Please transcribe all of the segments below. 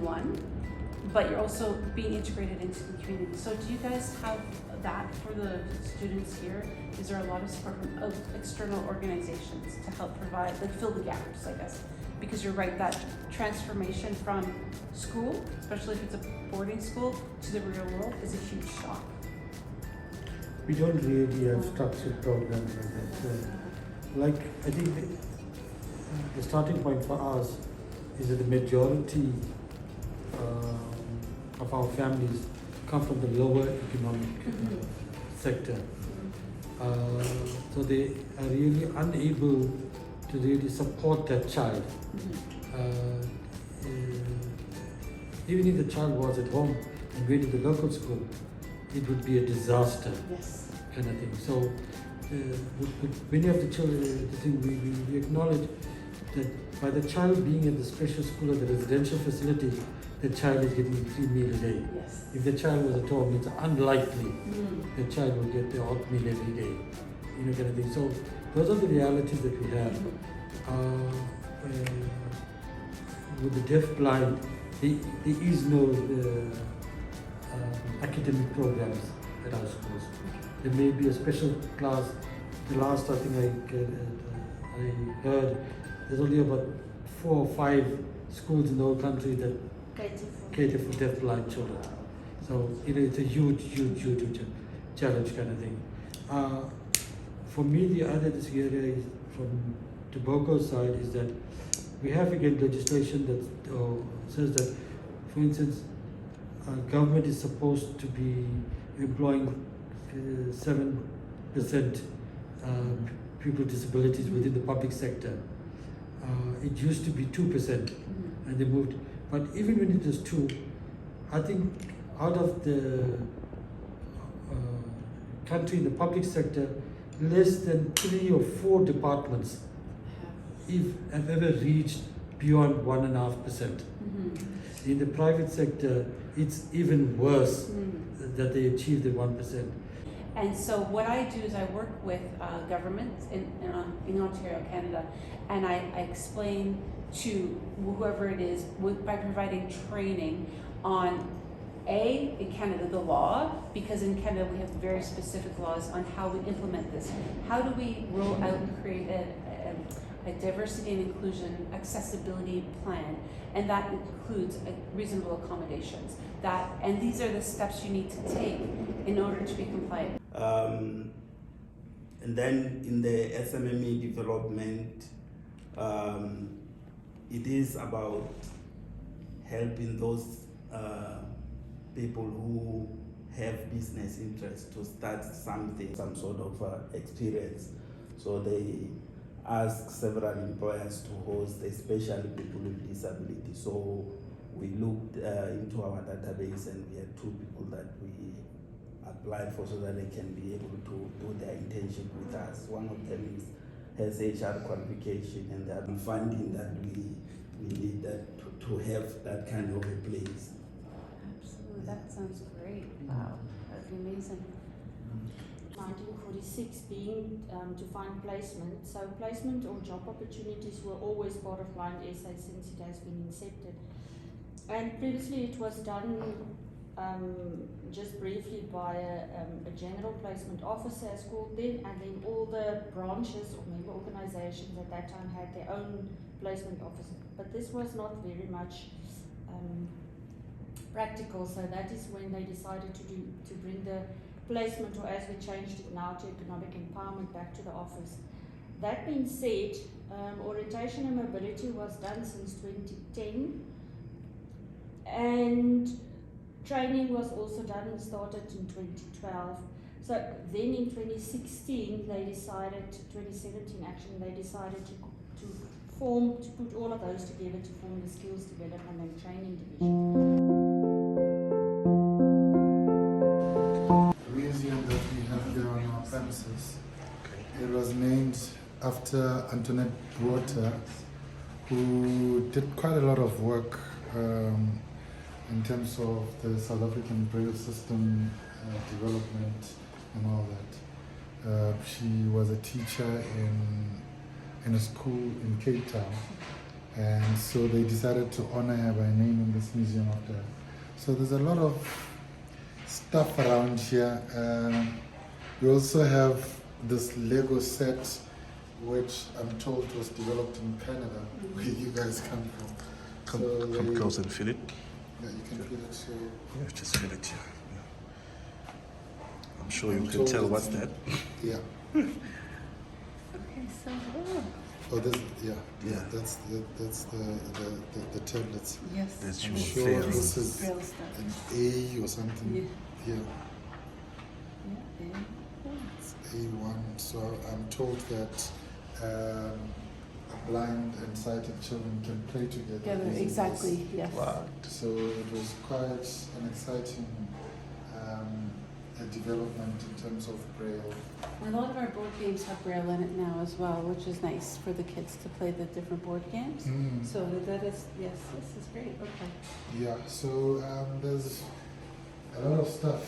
one, but you're also being integrated into the community. So do you guys have that for the students here? Is there a lot of support from external organizations to help provide, like fill the gaps, I guess? Because you're right, that transformation from school, especially if it's a boarding school, to the real world is a huge shock. We don't really have structured programs like that. So, like, I think the starting point for us is that the majority of our families come from the lower economic sector. So they are really unable to really support that child. Even if the child was at home and went to the local school, it would be a disaster, yes, kind of thing. So with many of the children, the thing we acknowledge that by the child being at the special school or the residential facility, the child is getting 3 meals a day. yes. If the child was at home, it's unlikely the child will get the hot meal every day, you know, kind of thing. So those are the realities that we have. With the deaf blind, there is no academic programs at our schools. There may be a special class. The last I think I heard, there's only about 4 or 5 schools in the whole country that cater for deaf blind children. So you know, it's a huge challenge kind of thing. For me, the other area is from Tobago's side is that we have again legislation that says that, for instance, government is supposed to be employing 7% people with disabilities within the public sector. It used to be 2%, and they moved. But even when it is 2, I think out of the country in the public sector, less than 3 or 4 departments have ever reached beyond 1.5%. In the private sector, it's even worse that they achieve the 1%. And so what I do is I work with governments in Ontario, Canada, and I explain to whoever it is by providing training on in Canada, the law, because in Canada we have very specific laws on how we implement this. How do we roll out and create a diversity and inclusion accessibility plan, and that includes reasonable accommodations. And these are the steps you need to take in order to be compliant. And then in the SMME development, it is about helping those people who have business interests to start something, some sort of experience. So they ask several employers to host, especially people with disability. So we looked into our database and we had 2 people that we applied for so that they can be able to do their internship with us. One of them has HR qualification, and the funding that we need that to have that kind of a place. Absolutely, that sounds great. Wow, that'd be amazing. 1946 being to find placement. So placement or job opportunities were always part of Blind SA since it has been incepted. And previously it was done just briefly by a general placement officer, as called then, and then all the branches or member organizations at that time had their own placement officer. But this was not very much practical, so that is when they decided to bring the placement, or as we changed it now to economic empowerment, back to the office. That being said, orientation and mobility was done since 2010, and training was also done and started in 2012. So then in 2016 they decided, 2017 actually, they decided to put all of those together to form the skills development and training division. Museum that we have here on our premises. It was named after Antoinette Botha, who did quite a lot of work in terms of the South African Braille system development and all that. She was a teacher in a school in Cape Town, and so they decided to honor her by naming this museum after her. So there's a lot of stuff around here. We also have this Lego set, which I'm told was developed in Canada, where you guys come from. Come close and feel it. Yeah, you can feel it. So Yeah, just feel it here. Yeah. I'm sure you I'm can told tell it's- what's that. yeah. Okay, so Oh, this, yeah, Yeah. that's the tablets. yes. That's I'm your sure favorite. this is Braille stuff. an A or something. Yeah. Yeah, Yeah. it's A1. So I'm told that blind and sighted children can play together. Together, using exactly. Yes. Wow. this. So it was quite an exciting development in terms of Braille. And a lot of our board games have Braille in it now as well, which is nice for the kids to play the different board games. Mm. So that is, yes, this is great. Okay. Yeah, so there's a lot of stuff.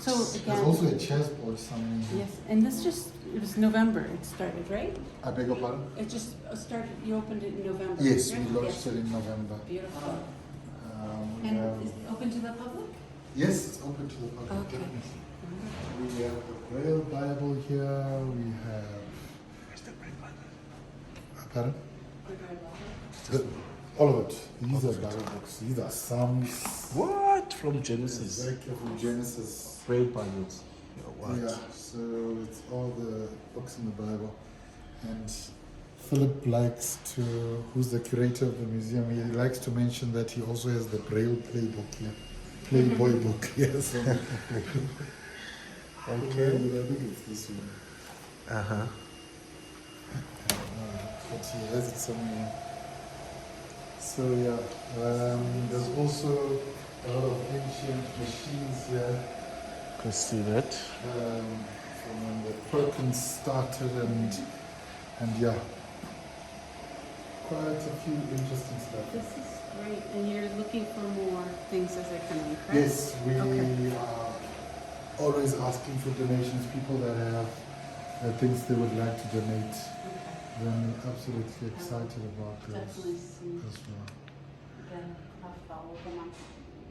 So There's again, also a chessboard somewhere. yes, and this just, it was November it started, right? I beg your pardon? It just started, you opened it in November. Yes, right? we launched it in November. Beautiful. We And have- is it open to the public? yes, it's open to the public. Okay. Definitely. We have the Braille Bible here. We have. Pardon? The, all of it. These are Bible books. These are Psalms. What? From Genesis. Exactly from Genesis. Great Bibles. What? Yeah, so it's all the books in the Bible. And Philip likes to, who's the curator of the museum, he likes to mention that he also has the Braille playbook here. Playboy book here. So Okay. I think it's this one. Uh-huh. But he has it somewhere. So yeah, there's also a lot of ancient machines here. Can see that. From when the Perkins started and yeah, quite a few interesting stuff. This is great, and you're looking for more things as they're coming, correct? Yes, we Okay. are always asking for donations. People that have things they would like to donate. Okay. I'm absolutely excited about this Definitely see. as well. Again, I'll follow them on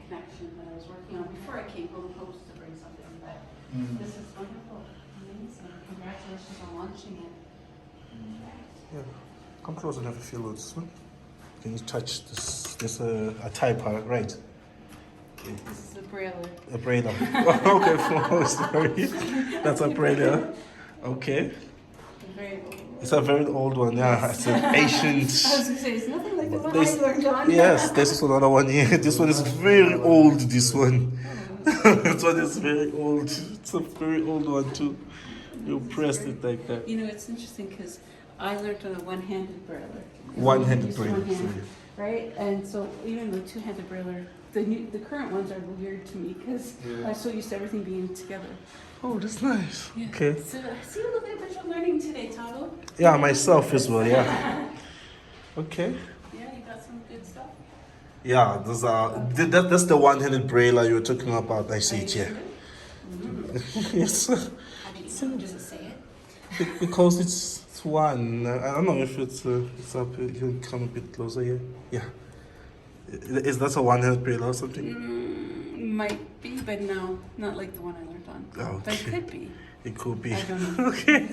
connection that I was working on before I came home post to bring something back. This is wonderful, amazing. Congratulations on launching it. Yeah. Come close and have a feel of this one. Can you touch this? This a typer, right? This is a brailler. A braider. Okay, oh, sorry. That's a braider. Okay. Very old. It's a very old one, yeah. It's an ancient. I was gonna say, it's nothing like the one This- I learned on. Yes, this is another one here. This one is very old, this one. This one is very old. It's a very old one too. You pressed it like that. You know, it's interesting because I learned on a one-handed brailler. One-handed Used brailler, one hand, sorry. right? And so even the two-handed brailler, the current ones are weird to me because I'm so used to everything being together. Oh, that's nice. Yeah. Okay. So see, look at what you're learning today, Taddeo. Yeah, myself as well, yeah. Okay. Yeah, you got some good stuff. Yeah, those are, that's the one-handed brailer you were talking about. I see it here. Yes. How do you know? Does it say it? Because it's one. I don't know if it's up. You can come a bit closer here. Yeah. Is that a one-handed brailer or something? Might be, but no, not like the one I learned on. But it Okay. could be. It could be. I don't know. Okay.